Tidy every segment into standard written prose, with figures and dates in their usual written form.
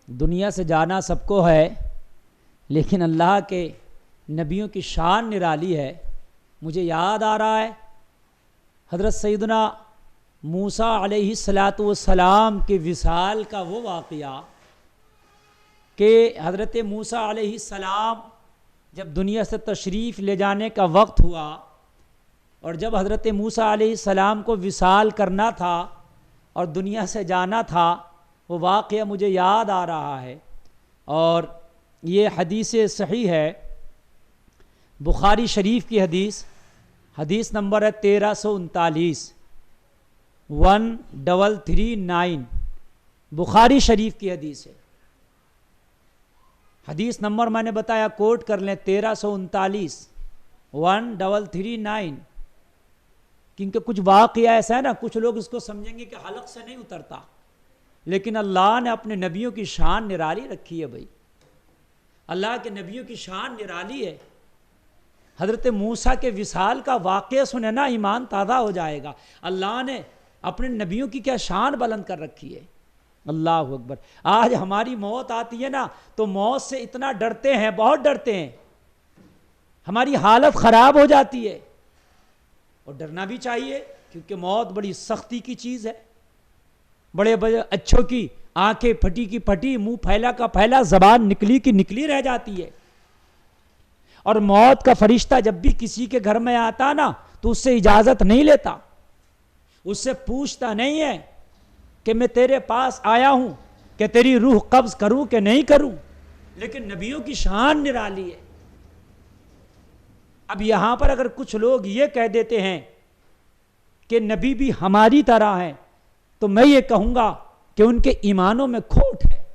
دنیا سے جانا سب کو ہے، لیکن اللہ کے نبیوں کی شان نرالی ہے۔ مجھے یاد آ رہا ہے حضرت سیدنا موسیٰ علیہ السلام کے وصال کا وہ واقعہ کہ حضرت موسیٰ علیہ السلام جب دنیا سے تشریف لے جانے کا وقت ہوا اور جب حضرت موسیٰ علیہ السلام کو وصال کرنا تھا اور دنیا سے جانا تھا، وہ واقعہ مجھے یاد آ رہا ہے، اور یہ حدیث صحیح ہے، بخاری شریف کی حدیث نمبر ہے 1339، 1339 بخاری شریف کی حدیث ہے۔ حدیث نمبر میں نے بتایا، کوٹ کر لیں 1339 1339، کیونکہ کچھ واقعہ ایسا ہے نا، کچھ لوگ اس کو سمجھیں گے کہ حلق سے نہیں اترتا، لیکن اللہ نے اپنے نبیوں کی شان نرالی رکھی ہے۔ بھائی اللہ کے نبیوں کی شان نرالی ہے۔ حضرت موسیٰ کے وصال کا واقعہ سنے نا ایمان تازہ ہو جائے گا۔ اللہ نے اپنے نبیوں کی کیا شان بلند کر رکھی ہے، اللہ اکبر۔ آج ہماری موت آتی ہے نا تو موت سے اتنا ڈرتے ہیں، بہت ڈرتے ہیں، ہماری حالت خراب ہو جاتی ہے، اور ڈرنا بھی چاہیے کیونکہ موت بڑی سختی کی چیز ہے۔ بڑے بڑے اچھوں کی آنکھیں پھٹی کی پھٹی، منہ پھیلا کا پھیلا، زبان نکلی کی نکلی رہ جاتی ہے، اور موت کا فرشتہ جب بھی کسی کے گھر میں آتا نا تو اس سے اجازت نہیں لیتا، اس سے پوچھتا نہیں ہے کہ میں تیرے پاس آیا ہوں کہ تیری روح قبض کروں کہ نہیں کروں، لیکن نبیوں کی شان نرالی ہے۔ اب یہاں پر اگر کچھ لوگ یہ کہہ دیتے ہیں کہ نبی بھی ہماری طرح ہیں، تو میں یہ کہوں گا کہ ان کے ایمانوں میں کھوٹ ہے۔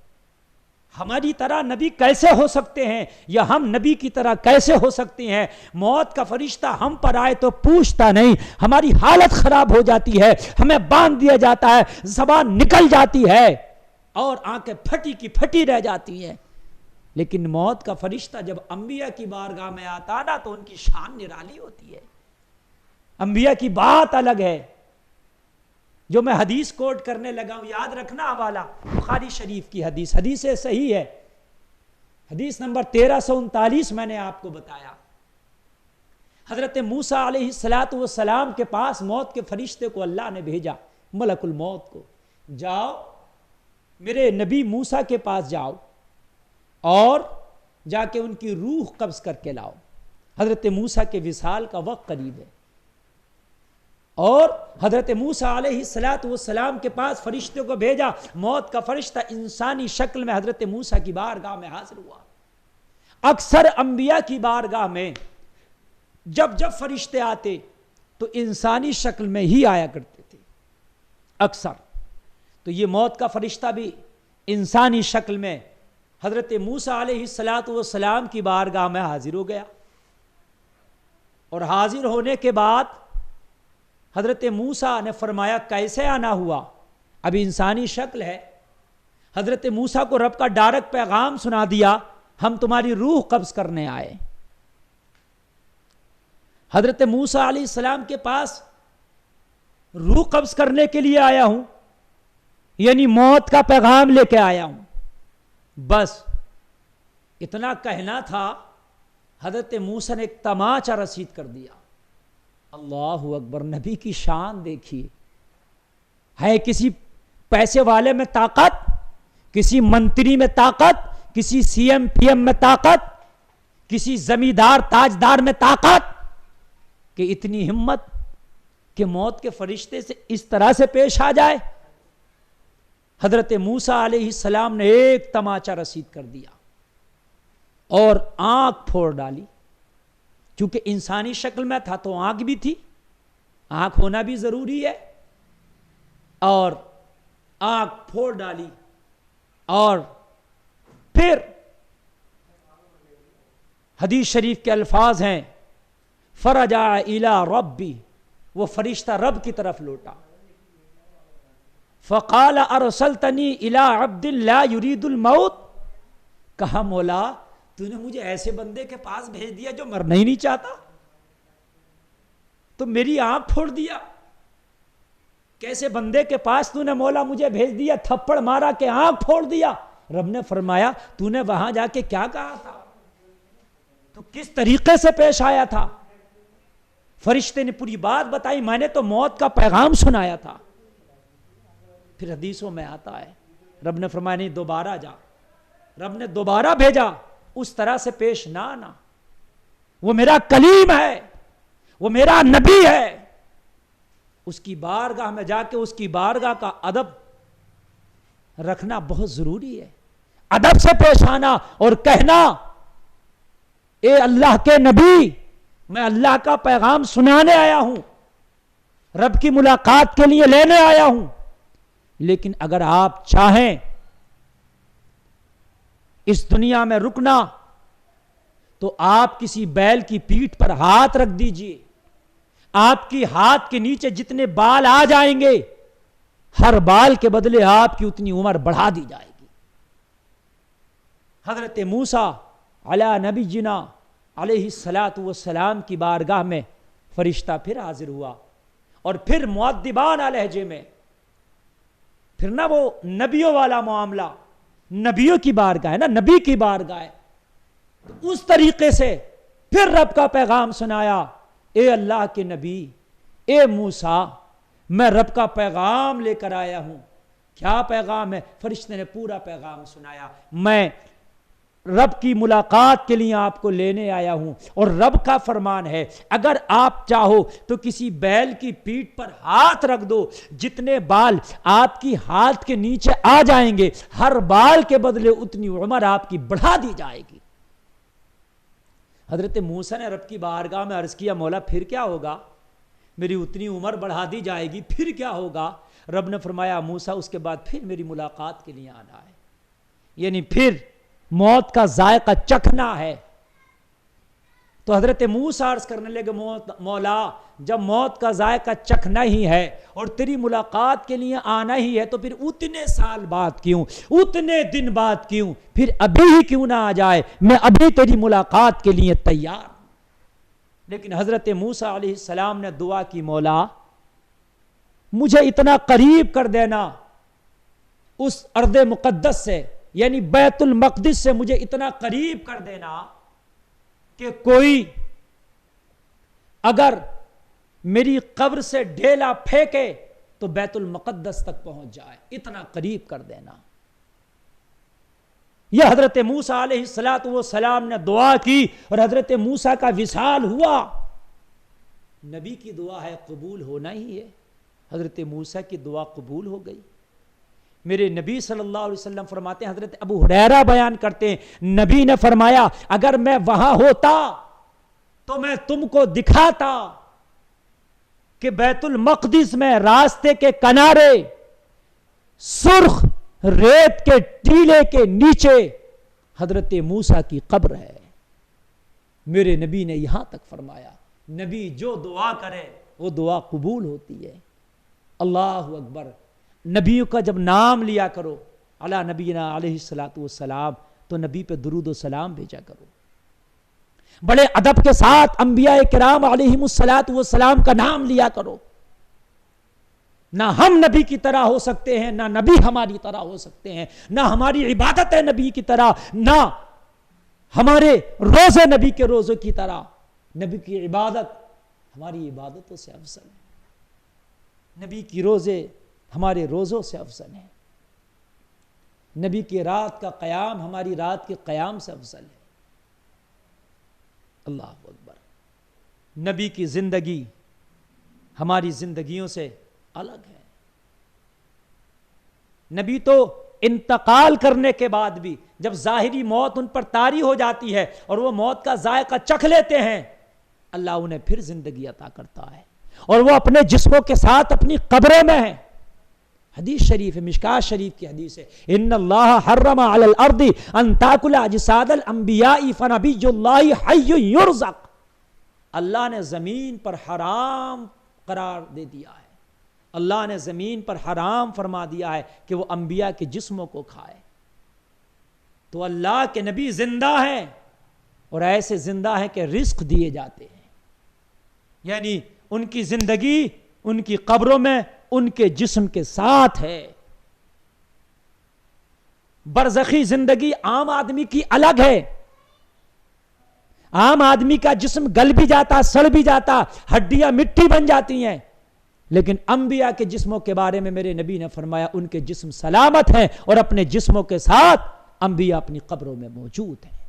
ہماری طرح نبی کیسے ہو سکتے ہیں، یا ہم نبی کی طرح کیسے ہو سکتے ہیں؟ موت کا فرشتہ ہم پر آئے تو پوچھتا نہیں، ہماری حالت خراب ہو جاتی ہے، ہمیں باندھ دیا جاتا ہے، زبان نکل جاتی ہے اور آنکھیں پھٹی کی پھٹی رہ جاتی ہیں، لیکن موت کا فرشتہ جب انبیاء کی بارگاہ میں آتا نا تو ان کی شان نرالی ہوتی ہے۔ انبیاء کی بات الگ ہے۔ جو میں حدیث کوٹ کرنے لگا ہوں، یاد رکھنا حوالہ بخاری شریف کی حدیث صحیح ہے، حدیث نمبر 1339 میں نے آپ کو بتایا۔ حضرت موسیٰ علیہ السلام کے پاس موت کے فرشتے کو اللہ نے بھیجا، ملک الموت کو، جاؤ میرے نبی موسیٰ کے پاس جاؤ اور جا کے ان کی روح قبض کر کے لاؤ۔ حضرت موسیٰ کے وصال کا وقت قریب ہے، اور حضرت موسیٰ علیہ السلام کے پاس فرشتے کو بھیجا۔ موت کا فرشتہ انسانی شکل میں حضرت موسیٰ کی بارگاہ میں حاضر ہوا۔ اکثر انبیاء کی بارگاہ میں جب فرشتے آتے تو انسانی شکل میں ہی آیا کرتے تھے اکثر، تو یہ موت کا فرشتہ بھی انسانی شکل میں حضرت موسیٰ علیہ السلام کی بارگاہ میں حاضر ہو گیا، اور حاضر ہونے کے بعد حضرت موسیٰ نے فرمایا کیسے آنا ہوا؟ اب انسانی شکل ہے، حضرت موسیٰ کو رب کا ڈائریکٹ پیغام سنا دیا، ہم تمہاری روح قبض کرنے آئے۔ حضرت موسیٰ علیہ السلام کے پاس روح قبض کرنے کے لیے آیا ہوں، یعنی موت کا پیغام لے کے آیا ہوں، بس اتنا کہنا تھا۔ حضرت موسیٰ نے ایک تماچا رسید کر دیا۔ اللہ اکبر، نبی کی شان دیکھیے، ہے کسی پیسے والے میں طاقت، کسی منتری میں طاقت، کسی سی ایم پی ایم میں طاقت، کسی زمیندار تاجدار میں طاقت، کہ اتنی ہمت کہ موت کے فرشتے سے اس طرح سے پیش آ جائے۔ حضرت موسیٰ علیہ السلام نے ایک تماچا رسید کر دیا اور آنکھ پھوڑ ڈالی، چونکہ انسانی شکل میں تھا تو آنکھ بھی تھی، آنکھ ہونا بھی ضروری ہے، اور آنکھ پھوڑ ڈالی، اور پھر حدیث شریف کے الفاظ ہیں فرجع الی ربی، وہ فرشتہ رب کی طرف لوٹا، فقال ارسلتنی الی عبد لا یرید الموت، کہا مولا تو نے مجھے ایسے بندے کے پاس بھیج دیا جو مرنا ہی نہیں چاہتا، تو میری آنکھ پھوڑ دیا، کیسے بندے کے پاس تو نے مولا مجھے بھیج دیا، تھپڑ مارا کہ آنکھ پھوڑ دیا۔ رب نے فرمایا تو نے وہاں جا کے کیا کہا تھا, تو کس طریقے سے پیش آیا تھا؟ فرشتے نے پوری بات بتائی, میں نے تو موت کا پیغام سنایا تھا. پھر حدیثوں میں آتا ہے رب نے فرمایا نہیں دوبارہ جا. رب نے دوبارہ بھیجا, اس طرح سے پیش نہ آنا, وہ میرا کلیم ہے, وہ میرا نبی ہے, اس کی بارگاہ میں جا کے اس کی بارگاہ کا ادب رکھنا بہت ضروری ہے. ادب سے پیش آنا اور کہنا اے اللہ کے نبی میں اللہ کا پیغام سنانے آیا ہوں, رب کی ملاقات کے لیے لینے آیا ہوں, لیکن اگر آپ چاہیں اس دنیا میں رکنا تو آپ کسی بیل کی پیٹھ پر ہاتھ رکھ دیجئے, آپ کی ہاتھ کے نیچے جتنے بال آ جائیں گے ہر بال کے بدلے آپ کی اتنی عمر بڑھا دی جائے گی. حضرت موسیٰ علی نبینا علیہ الصلاۃ والسلام کی بارگاہ میں فرشتہ پھر حاضر ہوا, اور پھر مؤدبانہ لہجے میں, پھر نہ وہ نبیوں والا معاملہ, نبیوں کی بارگاہ ہے نا, نبی کی بارگاہ ہے, تو اس طریقے سے پھر رب کا پیغام سنایا, اے اللہ کے نبی, اے موسیٰ میں رب کا پیغام لے کر آیا ہوں. کیا پیغام ہے؟ فرشتے نے پورا پیغام سنایا, میں رب کی ملاقات کے لیے آپ کو لینے آیا ہوں, اور رب کا فرمان ہے اگر آپ چاہو تو کسی بیل کی پیٹھ پر ہاتھ رکھ دو, جتنے بال آپ کی ہاتھ کے نیچے آ جائیں گے ہر بال کے بدلے اتنی عمر آپ کی بڑھا دی جائے گی. حضرت موسیٰ نے رب کی بارگاہ میں عرض کیا مولا پھر کیا ہوگا؟ میری اتنی عمر بڑھا دی جائے گی, پھر کیا ہوگا؟ رب نے فرمایا موسیٰ اس کے بعد پھر میری ملاقات کے لیے آنا ہے, یعنی پھر موت کا ذائقہ چکھنا ہے. تو حضرت موسیٰ عرض کرنے لگے مولا جب موت کا ذائقہ چکھنا ہی ہے اور تیری ملاقات کے لیے آنا ہی ہے تو پھر اتنے سال بعد کیوں, اتنے دن بعد کیوں, پھر ابھی ہی کیوں نہ آ جائے, میں ابھی تیری ملاقات کے لیے تیار. لیکن حضرت موسیٰ علیہ السلام نے دعا کی مولا مجھے اتنا قریب کر دینا اس ارض مقدس سے, یعنی بیت المقدس سے مجھے اتنا قریب کر دینا کہ کوئی اگر میری قبر سے ڈھیلا پھینکے تو بیت المقدس تک پہنچ جائے, اتنا قریب کر دینا. یہ حضرت موسیٰ علیہ السلام نے دعا کی اور حضرت موسیٰ کا وصال ہوا. نبی کی دعا ہے قبول ہونا ہی ہے, حضرت موسیٰ کی دعا قبول ہو گئی. میرے نبی صلی اللہ علیہ وسلم فرماتے ہیں, حضرت ابو ہریرہ بیان کرتے ہیں, نبی نے فرمایا اگر میں وہاں ہوتا تو میں تم کو دکھاتا کہ بیت المقدس میں راستے کے کنارے سرخ ریت کے ٹیلے کے نیچے حضرت موسیٰ کی قبر ہے. میرے نبی نے یہاں تک فرمایا, نبی جو دعا کرے وہ دعا قبول ہوتی ہے. اللہ اکبر. نبیوں کا جب نام لیا کرو علی نبینا علیہ الصلاۃ والسلام تو نبی پہ درود و سلام بھیجا کرو. بڑے ادب کے ساتھ انبیاء کرام علیہم الصلاۃ والسلام کا نام لیا کرو. نہ ہم نبی کی طرح ہو سکتے ہیں, نہ نبی ہماری طرح ہو سکتے ہیں, نہ ہماری عبادت ہے نبی کی طرح, نہ ہمارے روزے نبی کے روزوں کی طرح. نبی کی عبادت ہماری عبادتوں سے افضل ہے, نبی کی روزے ہمارے روزوں سے افضل ہیں, نبی کی رات کا قیام ہماری رات کے قیام سے افضل ہے. اللہ اکبر. نبی کی زندگی ہماری زندگیوں سے الگ ہے. نبی تو انتقال کرنے کے بعد بھی جب ظاہری موت ان پر طاری ہو جاتی ہے اور وہ موت کا ذائقہ چکھ لیتے ہیں, اللہ انہیں پھر زندگی عطا کرتا ہے اور وہ اپنے جسموں کے ساتھ اپنی قبروں میں ہیں. حدیث شریف ہے, مشکات شریف کی حدیث ہے, ان اللہ حرم علی الارض ان تاکل اجساد الانبیاء فنبی اللہ حی یرزق. اللہ نے زمین پر حرام قرار دے دیا ہے, اللہ نے زمین پر حرام فرما دیا ہے کہ وہ انبیاء کے جسموں کو کھائے. تو اللہ کے نبی زندہ ہیں اور ایسے زندہ ہیں کہ رزق دیے جاتے ہیں, یعنی ان کی زندگی ان کی قبروں میں ان کے جسم کے ساتھ ہے. برزخی زندگی عام آدمی کی الگ ہے. عام آدمی کا جسم گل بھی جاتا، سڑ بھی جاتا، ہڈیاں مٹی بن جاتی ہیں، لیکن انبیاء کے جسموں کے بارے میں میرے نبی نے فرمایا ان کے جسم سلامت ہیں، اور اپنے جسموں کے ساتھ انبیاء اپنی قبروں میں موجود ہیں.